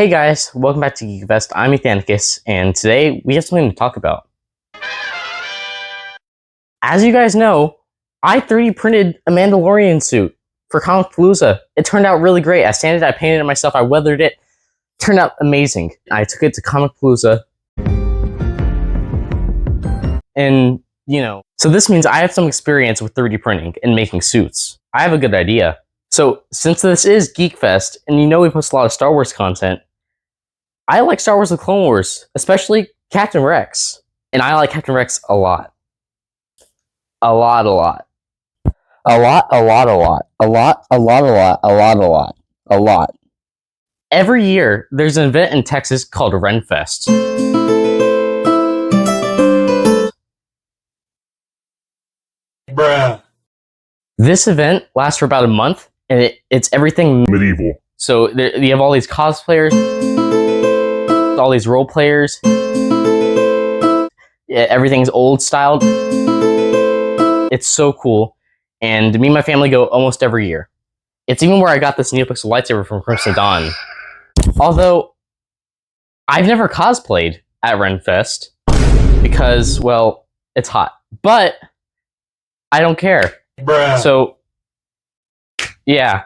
Hey guys, welcome back to GeekFest. I'm Ethanicus, and today we have something to talk about. As you guys know, I 3D printed a Mandalorian suit for Comicpalooza. It turned out really great. I sanded it, I painted it myself, I weathered it. Turned out amazing. I took it to Comicpalooza. And, so this means I have some experience with 3D printing and making suits. I have a good idea. So, since this is GeekFest, and we post a lot of Star Wars content, I like Star Wars: The Clone Wars, especially Captain Rex. And I like Captain Rex a lot. A lot. Every year, there's an event in Texas called Renfest. Bruh. This event lasts for about a month, and it's everything medieval. So you have all these cosplayers, all these role players. Yeah, everything's old styled. It's so cool, and me and my family go almost every year. It's even where I got this NeoPixel lightsaber from Crimson Dawn. Although, I've never cosplayed at Renfest because, well, it's hot. But I don't care. Bruh. So, yeah,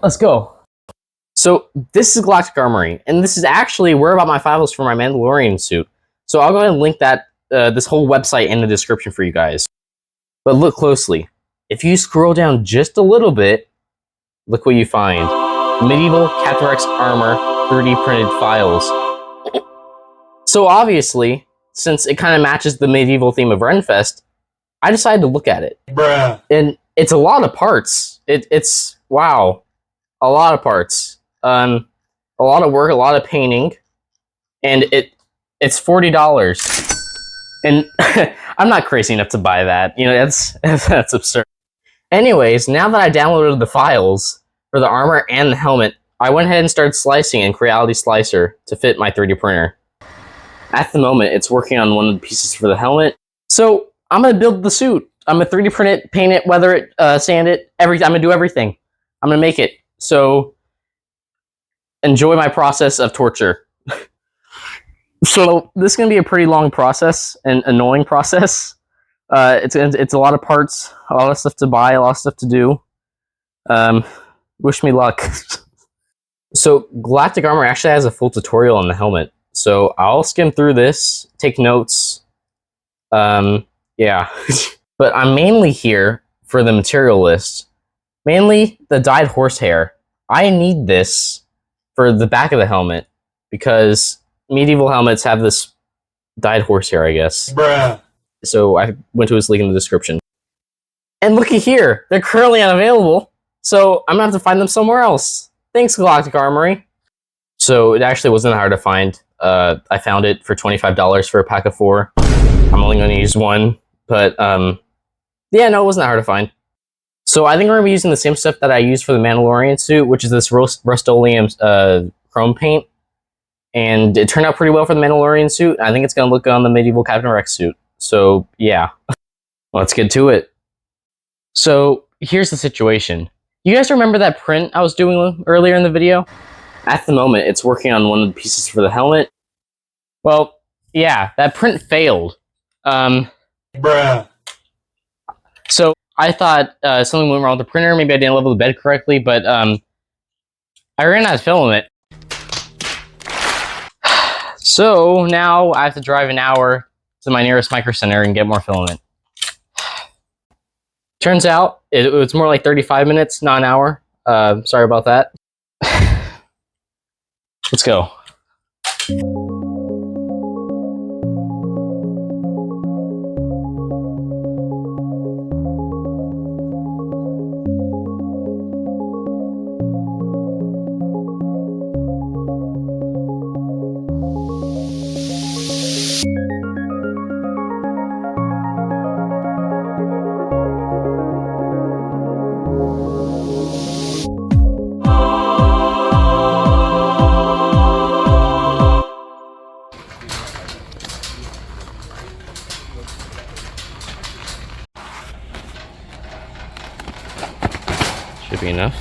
let's go. So, this is Galactic Armory, and this is actually where I bought my files for my Mandalorian suit. So I'll go ahead and link that this whole website in the description for you guys. But look closely. If you scroll down just a little bit, look what you find. Medieval Captain Rex armor 3D printed files. So obviously, since it kind of matches the medieval theme of Renfest, I decided to look at it. Bruh. And it's a lot of parts. It's wow. A lot of parts. A lot of work, a lot of painting. And it's $40. And I'm not crazy enough to buy that. That's absurd. Anyways, now that I downloaded the files for the armor and the helmet, I went ahead and started slicing in Creality Slicer to fit my 3D printer. At the moment, it's working on one of the pieces for the helmet. So I'm gonna build the suit. I'm gonna 3D print it, paint it, weather it, sand it, everything. I'm gonna do everything. I'm gonna make it. So enjoy my process of torture. So this is gonna be a pretty long process and annoying process. It's a lot of parts, a lot of stuff to buy, a lot of stuff to do. Wish me luck. So Galactic Armor actually has a full tutorial on the helmet. So I'll skim through this, take notes. Yeah. But I'm mainly here for the material list. Mainly the dyed horsehair. I need this for the back of the helmet because medieval helmets have this dyed horsehair, I guess. Bruh. So I went to his link in the description. And looky here, they're currently unavailable, so I'm gonna have to find them somewhere else. Thanks, Galactic Armory. So it actually wasn't hard to find. I found it for $25 for a pack of 4. I'm only gonna use one, but yeah, no, it wasn't that hard to find. So I think we're gonna be using the same stuff that I used for the Mandalorian suit, which is this Rust-Oleum chrome paint. And it turned out pretty well for the Mandalorian suit. I think it's gonna look good on the medieval Captain Rex suit. So yeah, let's get to it. So here's the situation. You guys remember that print I was doing earlier in the video? At the moment, it's working on one of the pieces for the helmet. Well, yeah, that print failed. Bruh. So I thought something went wrong with the printer. Maybe I didn't level the bed correctly, but I ran out of filament. So now I have to drive an hour to my nearest Micro Center and get more filament. Turns out it was more like 35 minutes, not an hour. Sorry about that. Let's go. Should be enough.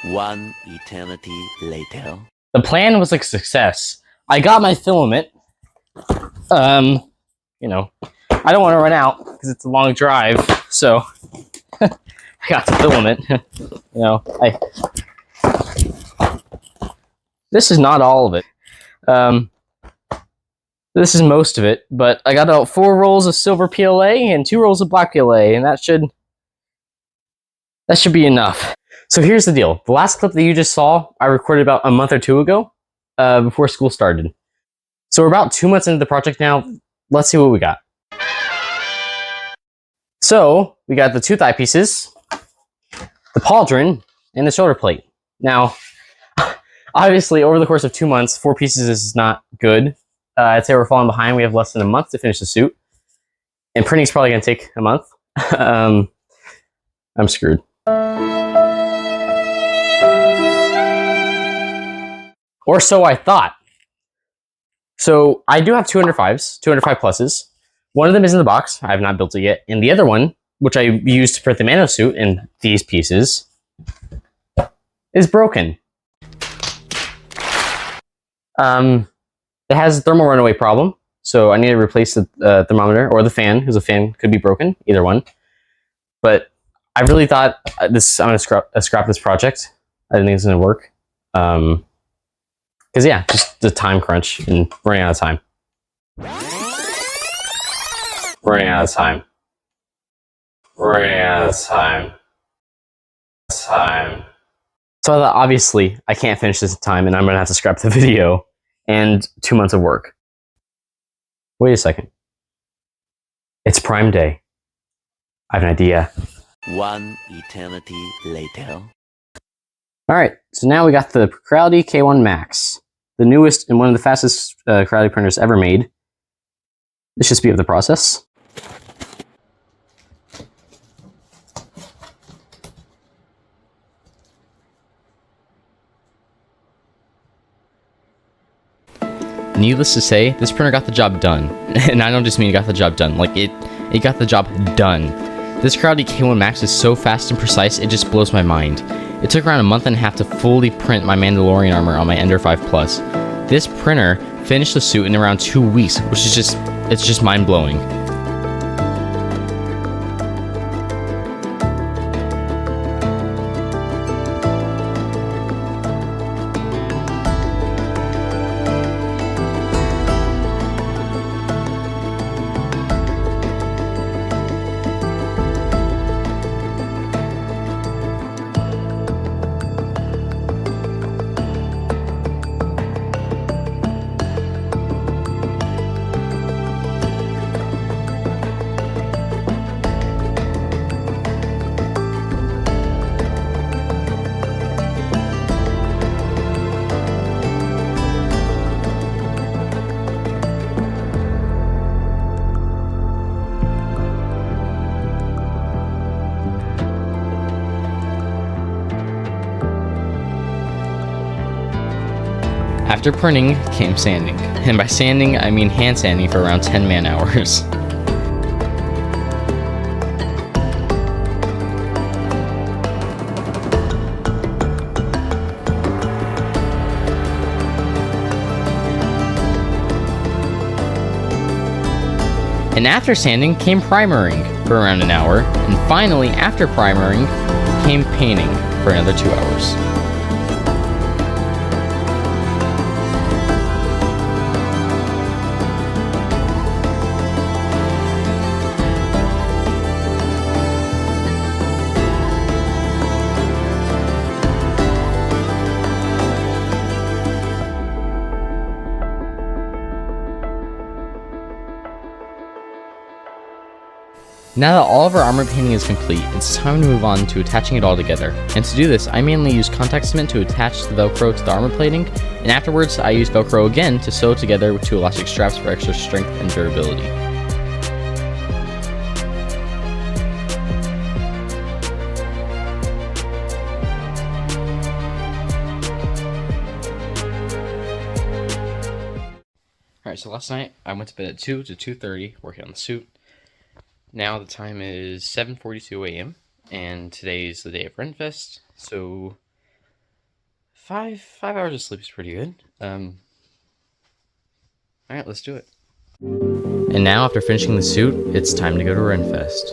One eternity later. The plan was a success. I got my filament. You know, I don't want to run out because it's a long drive, so I got the filament. You know, this is not all of it. This is most of it, but I got about 4 rolls of silver PLA and 2 rolls of black PLA, and that should be enough. So here's the deal. The last clip that you just saw, I recorded about a month or 2 ago, before school started. So we're about 2 months into the project now. Let's see what we got. So we got the 2 thigh pieces, the pauldron, and the shoulder plate. Now, obviously, over the course of 2 months, 4 pieces is not good. I'd say we're falling behind. We have less than a month to finish the suit, and printing's probably going to take a month. I'm screwed. Or so I thought. So I do have 205s, 205 pluses. One of them is in the box. I have not built it yet. And the other one, which I used to print the Mano suit in these pieces, is broken. It has a thermal runaway problem, so I need to replace the thermometer or the fan, because the fan could be broken, either one. But I really thought I'm going to scrap this project. I didn't think it's going to work. Because yeah, just the time crunch and running out of time. Running out of time. Running out of time. So I thought, obviously, I can't finish this in time, and I'm going to have to scrap the video and 2 months of work. Wait a second. It's Prime Day. I have an idea. 1 eternity later. Alright, so now we got the Creality K1 Max. The newest and one of the fastest Creality printers ever made. Let's just speed up the process. Needless to say, this printer got the job done. And I don't just mean it got the job done, like it got the job done. This Creality K1 Max is so fast and precise, it just blows my mind. It took around a month and a half to fully print my Mandalorian armor on my Ender 5 Plus. This printer finished the suit in around 2 weeks, which is just mind-blowing. After printing came sanding, and by sanding I mean hand sanding for around 10 man-hours. And after sanding came primering for around an hour, and finally after primering came painting for another 2 hours. Now that all of our armor painting is complete, it's time to move on to attaching it all together. And to do this, I mainly use contact cement to attach the Velcro to the armor plating, and afterwards I use Velcro again to sew together with 2 elastic straps for extra strength and durability. Alright, so last night I went to bed at 2 to 2:30 working on the suit. Now the time is 7:42 a.m. and today's the day of Renfest, so 5 hours of sleep is pretty good. All right, let's do it. And now, after finishing the suit, it's time to go to Renfest.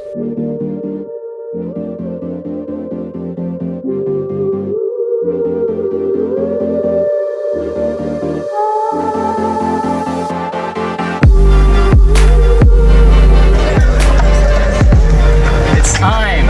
It's time!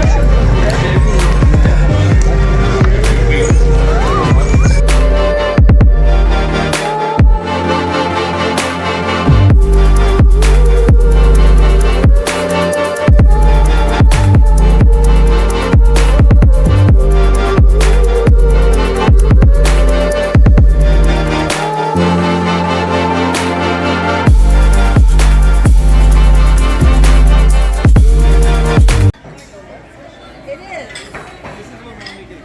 It is.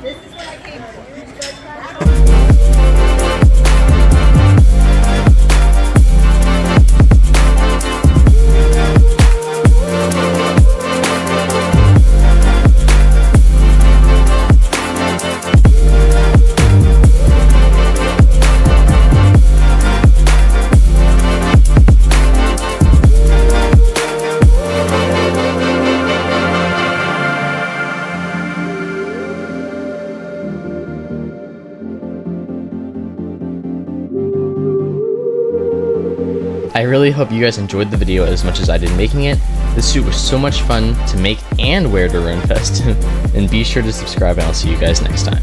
This is what I came for. I really hope you guys enjoyed the video as much as I did making it. This suit was so much fun to make and wear to Renfest. And be sure to subscribe, and I'll see you guys next time.